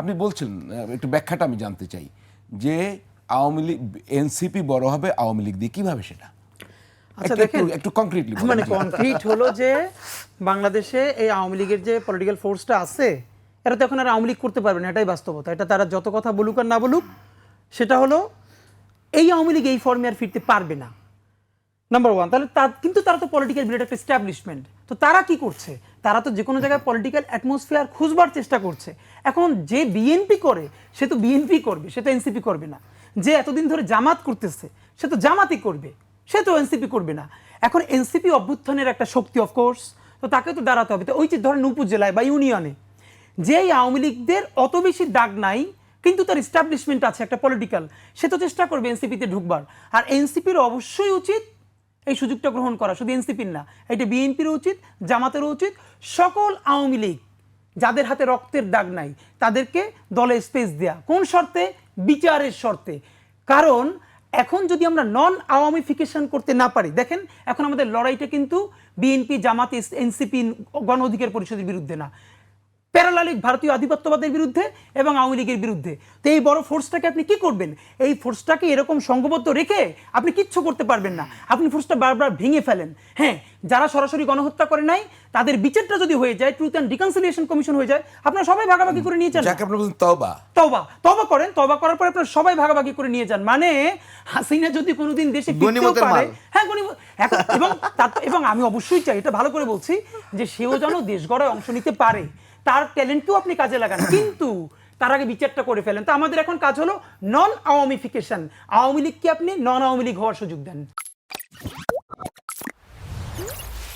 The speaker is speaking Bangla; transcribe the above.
আপনি বলছেন একটু ব্যাখ্যাটা আমি জানতে চাই যে আওয়ামী লীগ এনসিপি বড় হবে আওয়ামী লীগ দিয়ে, কিভাবে সেটা? আচ্ছা দেখেন, একটু কংক্রিটলি মানে কনক্রিট হলো যে বাংলাদেশে এই আওয়ামী লীগের যে পলিটিক্যাল ফোর্সটা আছে, এরা তো এখন আর আওয়ামী লীগ করতে পারবে না, এটাই বাস্তবতা। এটা তারা যত কথা বলুক আর না বলুক, সেটা হলো এই আওয়ামী লীগ এই ফর্মে আর ফিরতে পারবে না, নাম্বার ওয়ান। তাহলে কিন্তু তারা তো পলিটিক্যাল বিরাট একটা এস্টাবলিশমেন্ট, তো তারা কি করছে? তারা তো যে কোনো জায়গায় পলিটিক্যাল অ্যাটমসফিয়ার খুঁজবার চেষ্টা করছে। এখন যে বিএনপি করে সে তো বিএনপি করবে, সে তো এনসিপি করবে না। যে এতদিন ধরে জামাত করতেছে সে তো জামাতই করবে, সে তো এনসিপি করবে না। এখন এনসিপি অভ্যুত্থানের একটা শক্তি, অফকোর্স, তো তাকে তো দাঁড়াতে হবে। তো ওই যে ধরেন উপজেলায় বা ইউনিয়নে যেই আওয়ামী লীগদের অত বেশি দাগ নাই, কিন্তু তার এস্টাবলিশমেন্ট আছে একটা পলিটিক্যাল, সে তো চেষ্টা করবে এনসিপিতে ঢুকবার। আর এনসিপির অবশ্যই উচিত এই সুযোগটা গ্রহণ করা, শুধু এনসিপির না, এটা বিএনপিরও উচিত, জামাতেরও উচিত। সকল আওয়ামী লীগ যাদের হাতে রক্তের দাগ নাই তাদেরকে দলে স্পেস দেয়া। কোন শর্তে? বিচারের শর্তে। কারণ এখন যদি আমরা নন আওয়ামিফিকেশন করতে না পারি, দেখেন এখন আমাদের লড়াইটা কিন্তু বিএনপি, জামাত, এনসিপি, গণ অধিকার পরিষদের বিরুদ্ধে না, প্যারালালিক ভারতীয় আধিপত্যবাদের বিরুদ্ধে এবং আওয়ামী লীগের বিরুদ্ধে। তো এই বড় ফোর্সটাকে আপনি কি করবেন? এই ফোর্সটাকে এরকম সংঘবদ্ধ রেখে আপনি কিচ্ছু করতে পারবেন না। আপনি ফোর্সটা বারবার ভেঙে ফেলেন। হ্যাঁ, যারা সরাসরি গণহত্যা করে নাই তাদের বিচারটা যদি হয়ে যায়, ট্রুথ অ্যান্ড রিকনসিলিয়েশন কমিশন হয়ে যায়, আপনারা সবাই ভাগাভাগি করে নিয়ে যান। যাকে আপনি বলছেন তওবা, তওবা করেন, তওবা করার পরে আপনারা সবাই ভাগাভাগি করে নিয়ে যান। মানে হাসিনা যদি কোনোদিন দেশে ফিরতেও পারে, হ্যাঁ এবং আমি অবশ্যই চাই, এটা ভালো করে বলছি, যে সেও যেন দেশ গড়ায় অংশ নিতে পারে, তার ট্যালেন্টকেও আপনি কাজে লাগান, কিন্তু তার আগে বিচারটা করে ফেলেন। তো আমাদের এখন কাজ হলো নন আওয়ামিফিকেশন। আওয়ামী লীগকে আপনি নন আওয়ামী লীগ হওয়ার সুযোগ দেন।